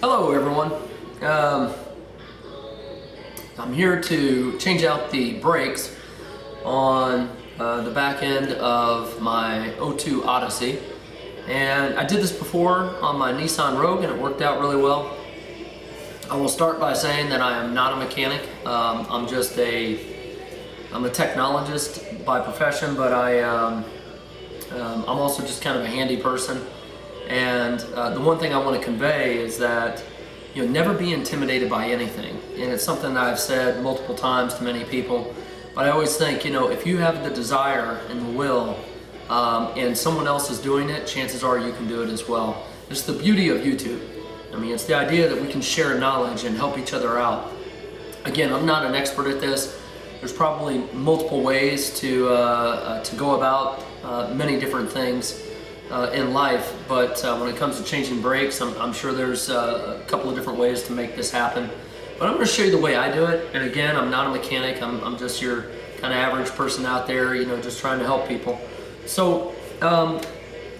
Hello everyone. I'm here to change out the brakes on the back end of my '02 Odyssey, and I did this before on my Nissan Rogue and it worked out really well. I will start by saying that I am not a mechanic. I'm a technologist by profession, but I'm also just kind of a handy person. And the one thing I want to convey is that never be intimidated by anything. And it's something that I've said multiple times to many people. But I always think, if you have the desire and the will, and someone else is doing it, chances are you can do it as well. It's the beauty of YouTube. I mean, it's the idea that we can share knowledge and help each other out. Again, I'm not an expert at this. There's probably multiple ways to go about many different things in life, but when it comes to changing brakes, I'm sure there's a couple of different ways to make this happen. But I'm going to show you the way I do it. And again, I'm not a mechanic. I'm just your kind of average person out there, just trying to help people. So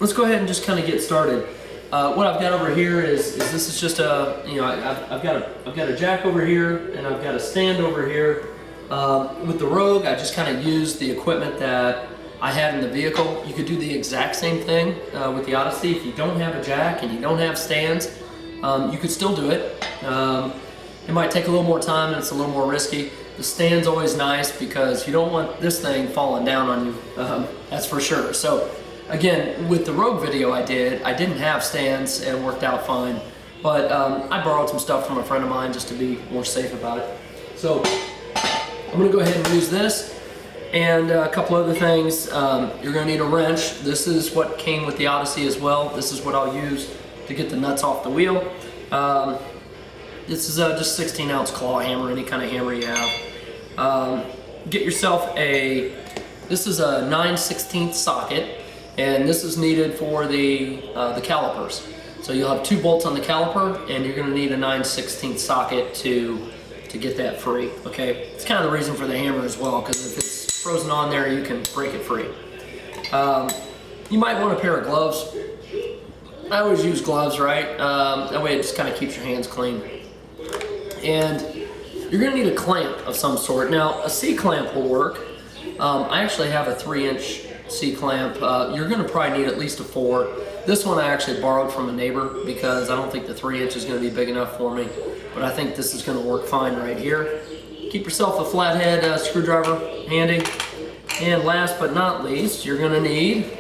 let's go ahead and just kind of get started. What I've got over here is this is just a I've got a jack over here and I've got a stand over here. With the Rogue, I just kind of used the equipment that I had in the vehicle. You could do the exact same thing with the Odyssey. If you don't have a jack and you don't have stands, you could still do it. It might take a little more time and it's a little more risky. The stand's always nice because you don't want this thing falling down on you, that's for sure. So again, with the Rogue video I didn't have stands and it worked out fine. But I borrowed some stuff from a friend of mine just to be more safe about it. So I'm gonna go ahead and use this. And a couple other things. You're going to need a wrench. This is what came with the Odyssey as well. This is what I'll use to get the nuts off the wheel. This is just 16-ounce claw hammer, any kind of hammer you have. Get yourself this is a 9/16 socket, and this is needed for the calipers. So you'll have 2 bolts on the caliper, and you're going to need a 9/16 socket to get that free. Okay, it's kind of the reason for the hammer as well, because if it's frozen on there, you can break it free. You might want a pair of gloves. I always use gloves, right? That way it just kind of keeps your hands clean. And you're going to need a clamp of some sort. Now, a C-clamp will work. I actually have a 3-inch C-clamp. You're going to probably need at least a 4. This one I actually borrowed from a neighbor because I don't think the 3-inch is going to be big enough for me. But I think this is going to work fine right here. Keep yourself a flathead screwdriver handy. And last but not least, you're going to need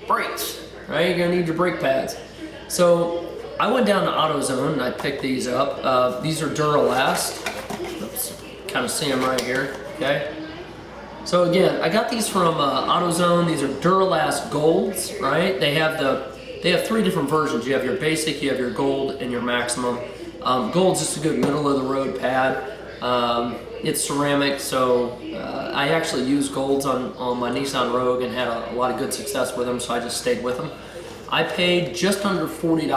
brakes, right? You're going to need your brake pads. So I went down to AutoZone and I picked these up. These are Duralast. Let's kind of see them right here, okay? So again, I got these from AutoZone. These are Duralast Golds, right? They have 3 different versions. You have your basic, you have your gold, and your maximum. Gold's just a good middle of the road pad. It's ceramic, so I actually used golds on my Nissan Rogue and had a lot of good success with them, so I just stayed with them. I paid just under $40,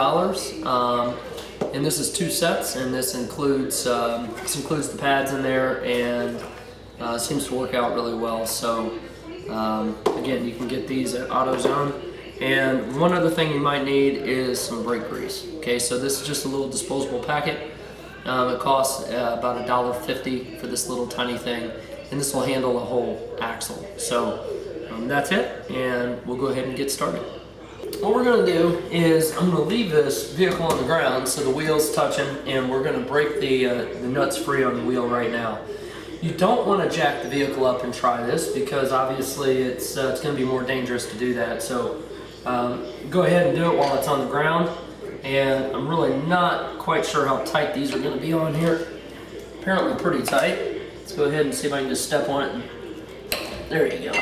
and this is 2 sets, and this includes the pads in there, and seems to work out really well. So again, you can get these at AutoZone. And one other thing you might need is some brake grease. Okay, so this is just a little disposable packet. It costs about $1.50 for this little tiny thing, and this will handle a whole axle. So that's it, and we'll go ahead and get started. What we're going to do is I'm going to leave this vehicle on the ground so the wheel's touching, and we're going to break the nuts free on the wheel right now. You don't want to jack the vehicle up and try this because obviously it's going to be more dangerous to do that. So go ahead and do it while it's on the ground. And I'm really not quite sure how tight these are going to be on here. Apparently pretty tight. Let's go ahead and see if I can just step on it. There you go.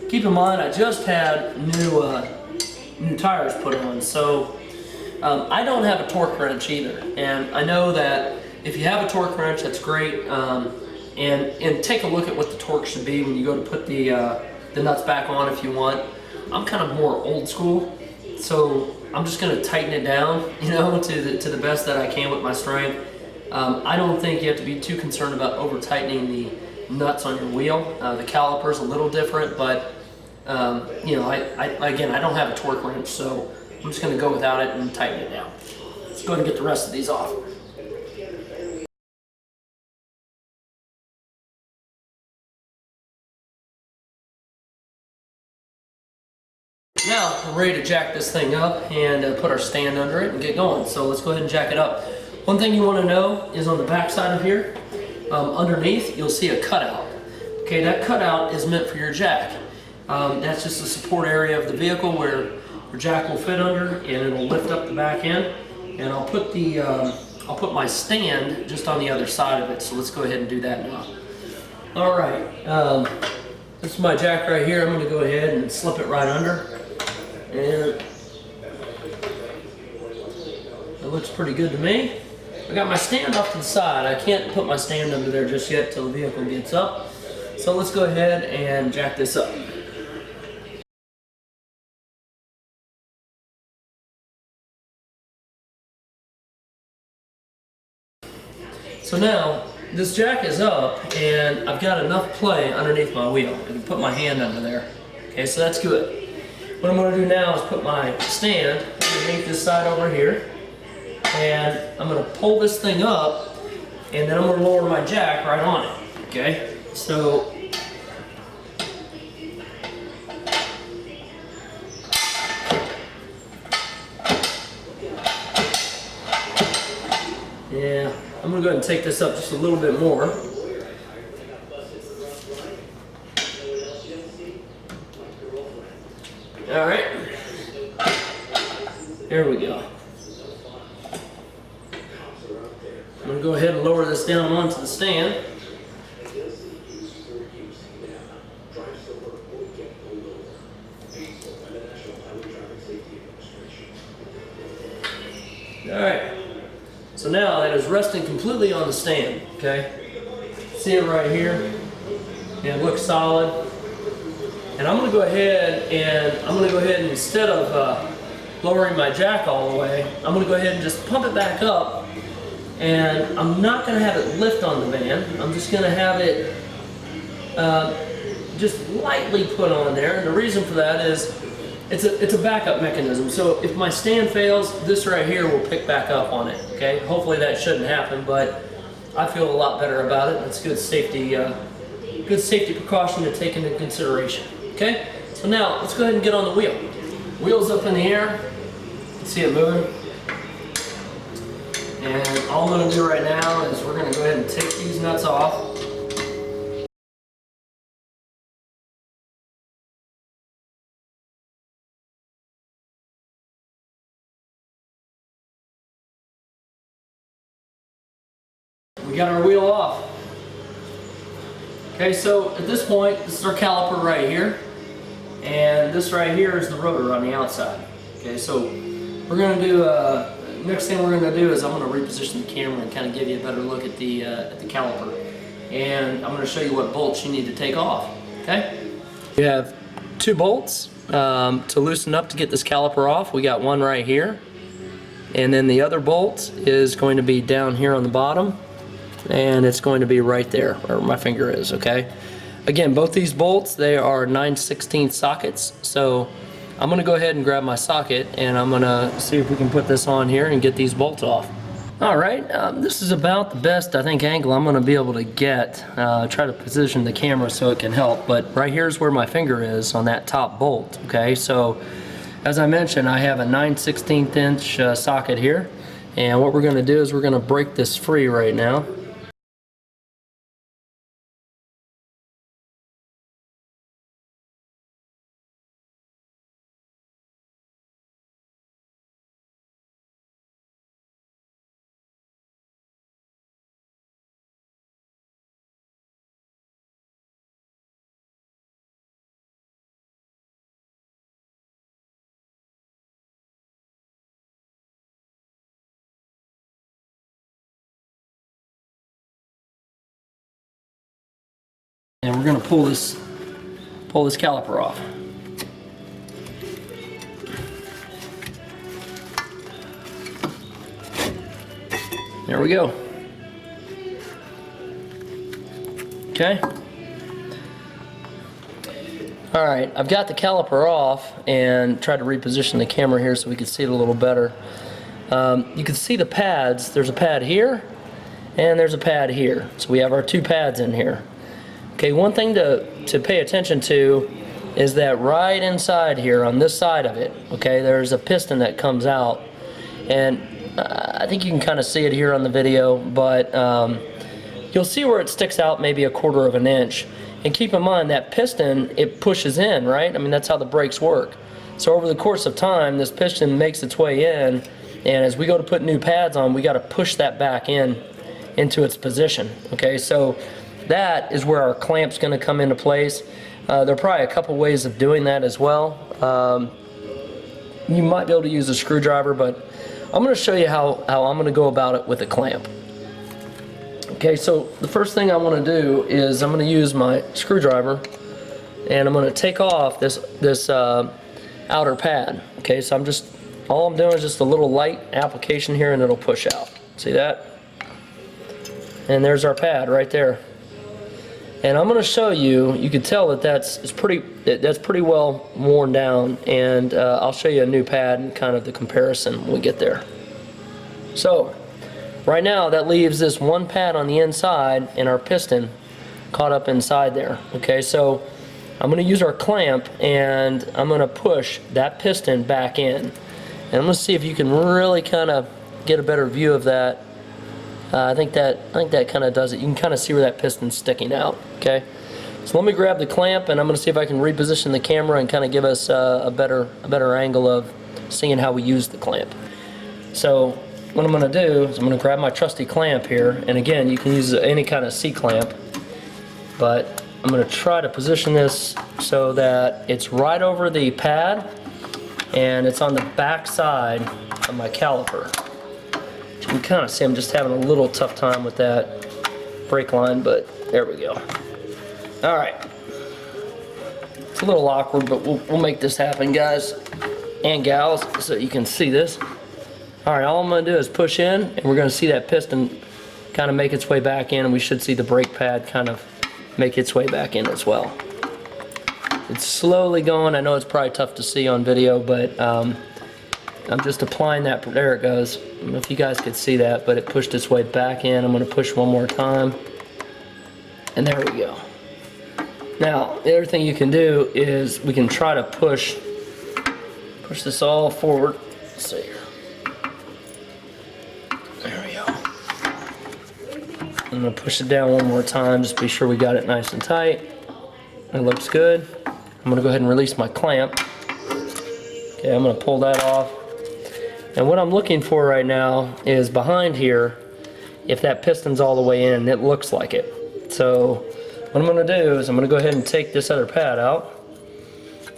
Keep in mind, I just had new tires put on, so I don't have a torque wrench either. And I know that if you have a torque wrench, that's great. And take a look at what the torque should be when you go to put the nuts back on if you want. I'm kind of more old school, so I'm just going to tighten it down, to the best that I can with my strength. I don't think you have to be too concerned about over tightening the nuts on your wheel. The caliper's a little different, but again, I don't have a torque wrench, so I'm just going to go without it and tighten it down. Let's go ahead and get the rest of these off. Now we're ready to jack this thing up and put our stand under it and get going. So let's go ahead and jack it up. One thing you want to know is on the back side of here, underneath you'll see a cutout. Okay, that cutout is meant for your jack. That's just the support area of the vehicle where your jack will fit under, and it'll lift up the back end. And I'll put my stand just on the other side of it. So let's go ahead and do that now. All right, this is my jack right here. I'm going to go ahead and slip it right under. And it looks pretty good to me. I got my stand off to the side. I can't put my stand under there just yet till the vehicle gets up. So let's go ahead and jack this up. So now, this jack is up and I've got enough play underneath my wheel. I can put my hand under there. Okay, so that's good. What I'm going to do now is put my stand underneath this side over here, and I'm going to pull this thing up, and then I'm going to lower my jack right on it. Okay, so yeah, I'm going to go ahead and take this up just a little bit more. All right, there we go. I'm going to go ahead and lower this down onto the stand. All right, so now that is resting completely on the stand, okay? See it right here? Yeah, it looks solid. And I'm going to go ahead and instead of lowering my jack all the way, I'm going to go ahead and just pump it back up, and I'm not going to have it lift on the van. I'm just going to have it just lightly put on there, and the reason for that is it's a backup mechanism. So if my stand fails, this right here will pick back up on it. Okay, hopefully that shouldn't happen, but I feel a lot better about it. It's good safety precaution to take into consideration. Okay, so now let's go ahead and get on the wheel. Wheels up in the air. You can see it moving. And all I'm going to do right now is we're going to go ahead and take these nuts off. We got our wheel off. Okay, so at this point, this is our caliper right here, and this right here is the rotor on the outside. Okay, so we're going to do, next thing we're going to do is I'm going to reposition the camera and kind of give you a better look at the caliper. And I'm going to show you what bolts you need to take off, okay? We have 2 bolts to loosen up to get this caliper off. We got one right here, and then the other bolt is going to be down here on the bottom. And it's going to be right there where my finger is, okay? Again, both these bolts, they are 9/16 sockets, so I'm going to go ahead and grab my socket, and I'm going to see if we can put this on here and get these bolts off. Alright, this is about the best, I think, angle I'm going to be able to get. Try to position the camera so it can help, but right here's where my finger is on that top bolt, okay? So, as I mentioned, I have a 9/16 inch socket here, and what we're going to do is we're going to break this free right now. And we're going to pull this caliper off. There we go. Okay. All right, I've got the caliper off and tried to reposition the camera here so we can see it a little better. you can see the pads. There's a pad here and there's a pad here. So we have our two pads in here. Okay, one thing to pay attention to is that right inside here on this side of it, okay, there's a piston that comes out, and I think you can kind of see it here on the video, but you'll see where it sticks out maybe 1/4 of an inch. And keep in mind that piston, it pushes in, right? I mean, that's how the brakes work. So over the course of time, this piston makes its way in, and as we go to put new pads on, we got to push that back in into its position. Okay, so that is where our clamp's going to come into place. There are probably a couple ways of doing that as well. You might be able to use a screwdriver, but I'm going to show you how I'm going to go about it with a clamp. Okay, so the first thing I want to do is I'm going to use my screwdriver, and I'm going to take off this outer pad. Okay, so all I'm doing is just a little light application here, and it'll push out. See that? And there's our pad right there. And I'm going to show you. You can tell that that's pretty well worn down, and I'll show you a new pad and kind of the comparison when we get there. So right now that leaves this one pad on the inside and our piston caught up inside there. Okay, so I'm going to use our clamp and I'm going to push that piston back in, and I'm going to see if you can really kind of get a better view of that. I think that kind of does it. You can kind of see where that piston's sticking out. Okay, so let me grab the clamp, and I'm going to see if I can reposition the camera and kind of give us a better angle of seeing how we use the clamp. So what I'm going to do is I'm going to grab my trusty clamp here, and again, you can use any kind of C-clamp, but I'm going to try to position this so that it's right over the pad and it's on the back side of my caliper. You can kind of see I'm just having a little tough time with that brake line, but there we go. Alright. It's a little awkward, but we'll make this happen, guys and gals, so you can see this. Alright, all I'm going to do is push in, and we're going to see that piston kind of make its way back in, and we should see the brake pad kind of make its way back in as well. It's slowly going. I know it's probably tough to see on video, but I'm just applying that. There it goes. I don't know if you guys could see that, but it pushed its way back in. I'm going to push one more time, and there we go. Now, the other thing you can do is we can try to push this all forward. Let's see here. There we go. I'm going to push it down one more time, just be sure we got it nice and tight. It looks good. I'm going to go ahead and release my clamp. Okay, I'm going to pull that off. And what I'm looking for right now is behind here, if that piston's all the way in, it looks like it. So what I'm going to do is I'm going to go ahead and take this other pad out,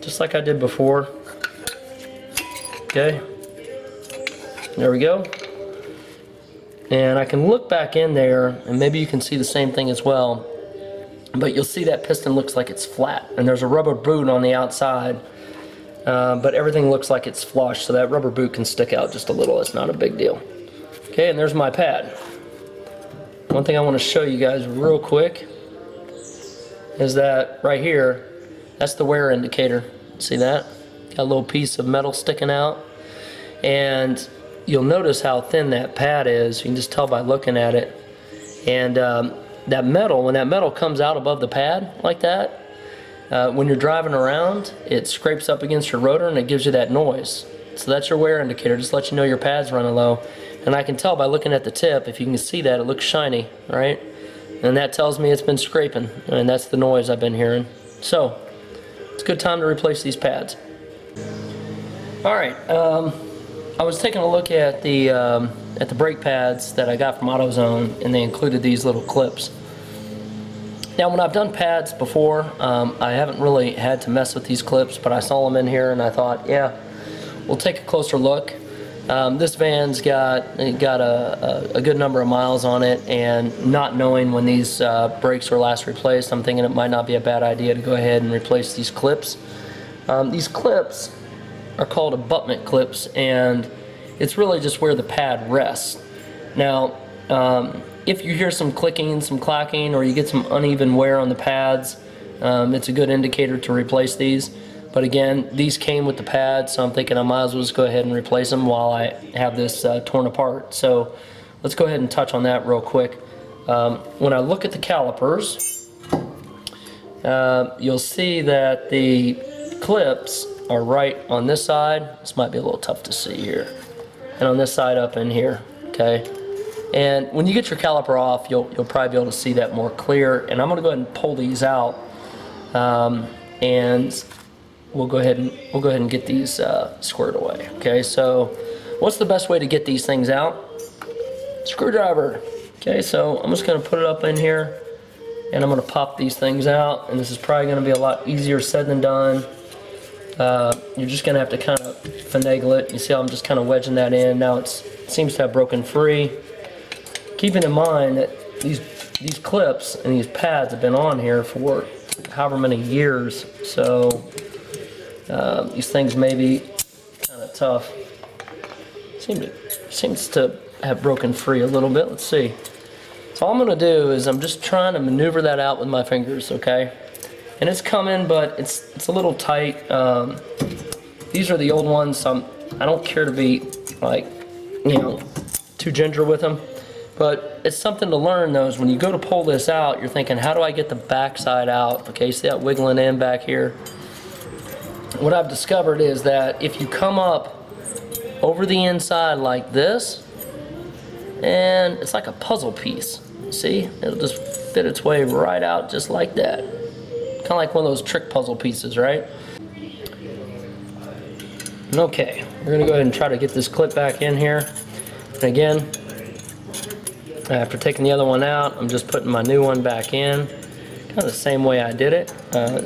just like I did before. Okay, there we go. And I can look back in there, and maybe you can see the same thing as well, but you'll see that piston looks like it's flat, and there's a rubber boot on the outside. But everything looks like it's flush, so that rubber boot can stick out just a little. It's not a big deal. Okay, and there's my pad. One thing I want to show you guys real quick is that right here, that's the wear indicator. See that? Got a little piece of metal sticking out. And you'll notice how thin that pad is. You can just tell by looking at it. And that metal, when that metal comes out above the pad like that, when you're driving around, it scrapes up against your rotor and it gives you that noise. So that's your wear indicator, just let you know your pad's running low. And I can tell by looking at the tip, if you can see that, it looks shiny, right? And that tells me it's been scraping, and that's the noise I've been hearing. So it's a good time to replace these pads. Alright, I was taking a look at the brake pads that I got from AutoZone, and they included these little clips. Now, when I've done pads before, I haven't really had to mess with these clips, but I saw them in here and I thought, yeah, we'll take a closer look. This van's got a good number of miles on it, and not knowing when these brakes were last replaced, I'm thinking it might not be a bad idea to go ahead and replace these clips. These clips are called abutment clips, and it's really just where the pad rests. Now, if you hear some clicking, some clacking, or you get some uneven wear on the pads, it's a good indicator to replace these. But again, these came with the pads, so I'm thinking I might as well just go ahead and replace them while I have this torn apart. So let's go ahead and touch on that real quick. When I look at the calipers, you'll see that the clips are right on this side. This might be a little tough to see here. And on this side up in here, okay? And when you get your caliper off, you'll probably be able to see that more clear. And I'm gonna go ahead and pull these out, and we'll go ahead and get these squared away. Okay, so what's the best way to get these things out? Screwdriver. Okay, so I'm just gonna put it up in here, and I'm gonna pop these things out. And this is probably gonna be a lot easier said than done. You're just gonna have to kind of finagle it. You see how I'm just kind of wedging that in. Now it seems to have broken free. Keeping in mind that these clips and these pads have been on here for however many years, so these things may be kind of tough. Seems to have broken free a little bit. Let's see. So all I'm going to do is I'm just trying to maneuver that out with my fingers, okay? And it's coming, but it's a little tight. These are the old ones, so I don't care to be like, you know, too ginger with them. But it's something to learn those. When you go to pull this out, you're thinking, how do I get the back side out? Okay, see that wiggling in back here? What I've discovered is that if you come up over the inside like this, and it's like a puzzle piece. See? It'll just fit its way right out just like that. Kind of like one of those trick puzzle pieces, right? Okay, we're gonna go ahead and try to get this clip back in here. And again, after taking the other one out, I'm just putting my new one back in. Kind of the same way I did it,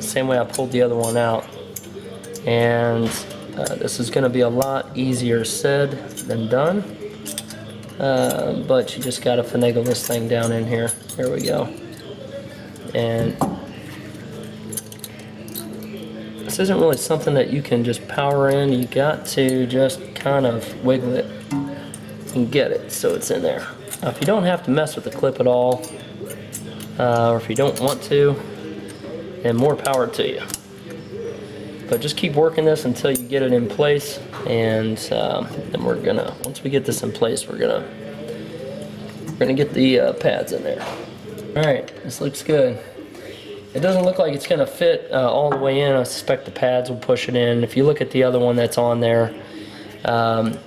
same way I pulled the other one out. And this is going to be a lot easier said than done. But you just got to finagle this thing down in here. Here we go. And this isn't really something that you can just power in. You got to just kind of wiggle it and get it so it's in there. Now, if you don't have to mess with the clip at all, or if you don't want to, then more power to you. But just keep working this until you get it in place, and then we're gonna, once we get this in place, we're gonna get the pads in there. All right, this looks good. It doesn't look like it's gonna fit all the way in. I suspect the pads will push it in. If you look at the other one that's on there,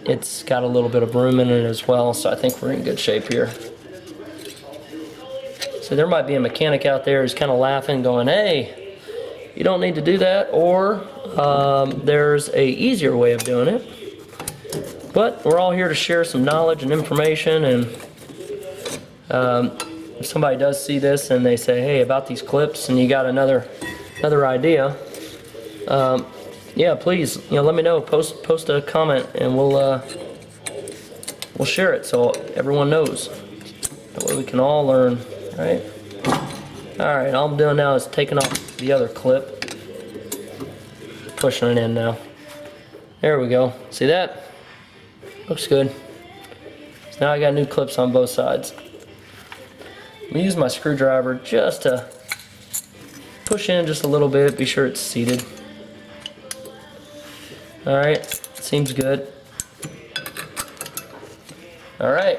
it's got a little bit of room in it as well, so I think we're in good shape here. So there might be a mechanic out there who's kind of laughing, going, hey, you don't need to do that, or there's a easier way of doing it. But we're all here to share some knowledge and information, and if somebody does see this and they say, hey, about these clips, and you got another idea, yeah, please, let me know. Post a comment, and we'll share it so everyone knows. That way we can all learn, right? All right, all I'm doing now is taking off the other clip, pushing it in now. There we go. See that? Looks good. So now I got new clips on both sides. I'm gonna use my screwdriver just to push in just a little bit. Be sure it's seated. All right, seems good. All right,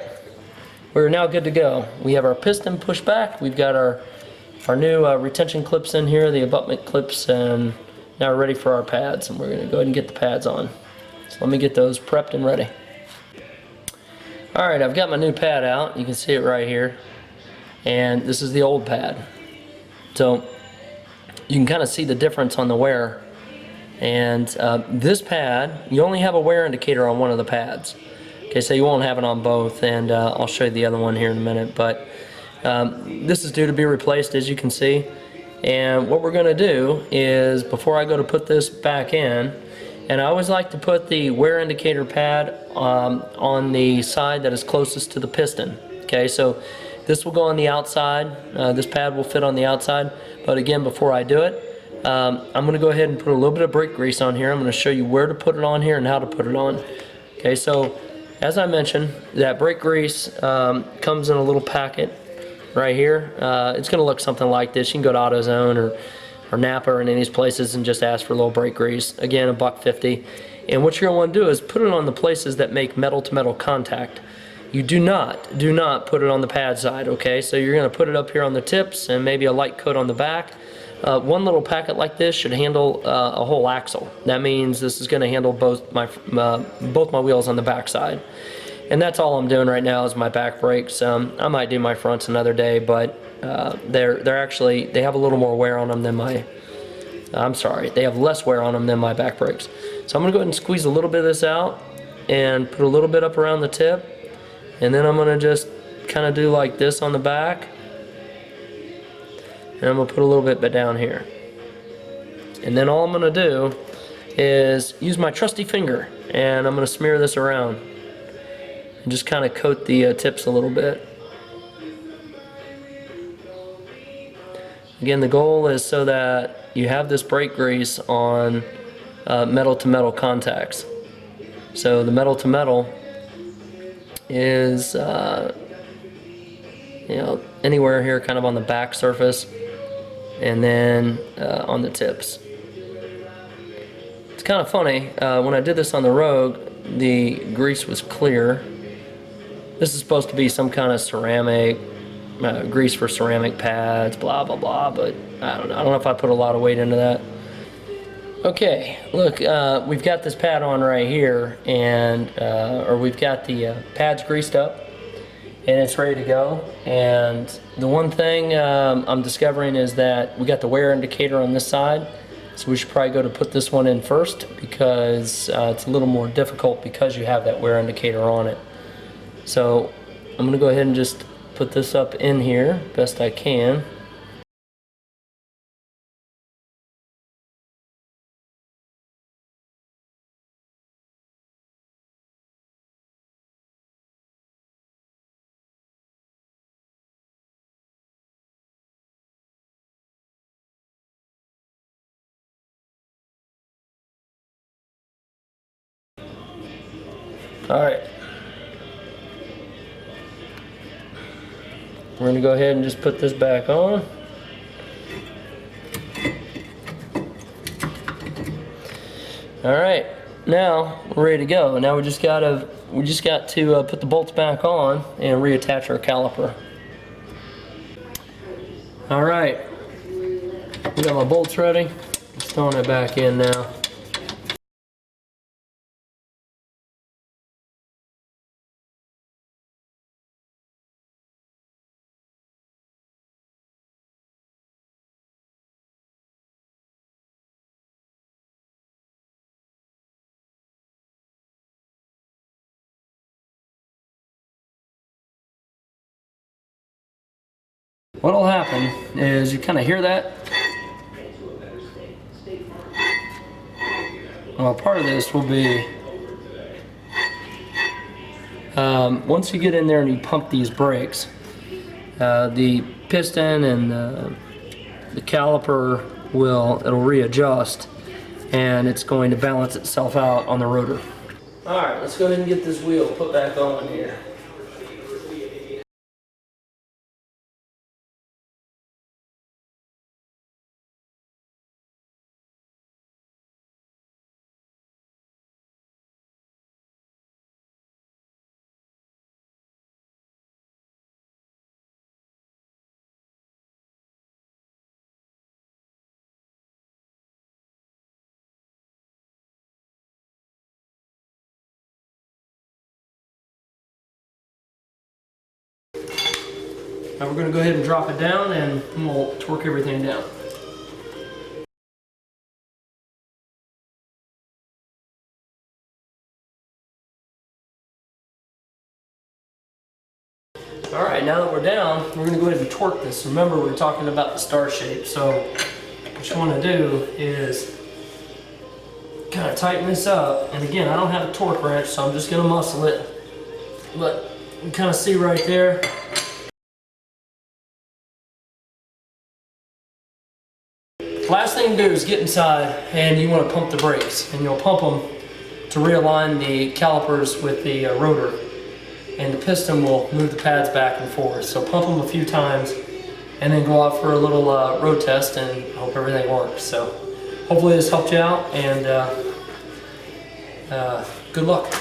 we're now good to go. We have our piston pushed back. We've got our new retention clips in here, the abutment clips, and now we're ready for our pads. And we're gonna go ahead and get the pads on. So let me get those prepped and ready. All right, I've got my new pad out. You can see it right here. And this is the old pad. So you can kind of see the difference on the wear. And this pad, you only have a wear indicator on one of the pads. Okay, so you won't have it on both, and I'll show you the other one here in a minute. But this is due to be replaced, as you can see. And what we're going to do is, before I go to put this back in, and I always like to put the wear indicator pad on the side that is closest to the piston. Okay, so this will go on the outside. This pad will fit on the outside. But again, before I do it, I'm going to go ahead and put a little bit of brake grease on here. I'm going to show you where to put it on here and how to put it on. Okay, so as I mentioned, that brake grease comes in a little packet right here. It's going to look something like this. You can go to AutoZone or Napa or any of these places and just ask for a little brake grease. Again, $1.50. And what you're going to want to do is put it on the places that make metal-to-metal contact. You do not put it on the pad side, okay? So you're going to put it up here on the tips and maybe a light coat on the back. One little packet like this should handle a whole axle. That means this is going to handle both my wheels on the back side. And that's all I'm doing right now is my back brakes. I might do my fronts another day, but they have a little more wear on them than they have less wear on them than my back brakes. So I'm going to go ahead and squeeze a little bit of this out and put a little bit up around the tip. And then I'm going to just kind of do like this on the back. And I'm going to put a little bit down here. And then all I'm going to do is use my trusty finger. And I'm going to smear this around. And just kind of coat the tips a little bit. Again, the goal is so that you have this brake grease on metal-to-metal contacts. So the metal-to-metal is anywhere here kind of on the back surface and then on the tips. It's kind of funny, when I did this on the Rogue, the grease was clear. This is supposed to be some kind of ceramic grease for ceramic pads, blah blah blah, but I don't know if I put a lot of weight into that. Okay, look, we've got this pad on right here, and or we've got the pads greased up and it's ready to go. And the one thing I'm discovering is that we got the wear indicator on this side, so we should probably go to put this one in first because it's a little more difficult because you have that wear indicator on it. So I'm gonna go ahead and just put this up in here best I can. All right. We're going to go ahead and just put this back on. All right, now we're ready to go. Now we just got to put the bolts back on and reattach our caliper. All right, we got my bolts ready. Just throwing it back in now. What'll happen is you kind of hear that. Well, part of this will be once you get in there and you pump these brakes, the piston and the caliper it'll readjust, and it's going to balance itself out on the rotor. All right, let's go ahead and get this wheel put back on here. Now we're going to go ahead and drop it down and we'll torque everything down. Alright, now that we're down, we're going to go ahead and torque this. Remember, we were talking about the star shape, so what you want to do is kind of tighten this up. And again, I don't have a torque wrench, so I'm just going to muscle it. But you can kind of see right there. Last thing to do is get inside and you want to pump the brakes, and you'll pump them to realign the calipers with the rotor, and the piston will move the pads back and forth. So pump them a few times and then go out for a little road test and hope everything works. So hopefully this helped you out, and good luck.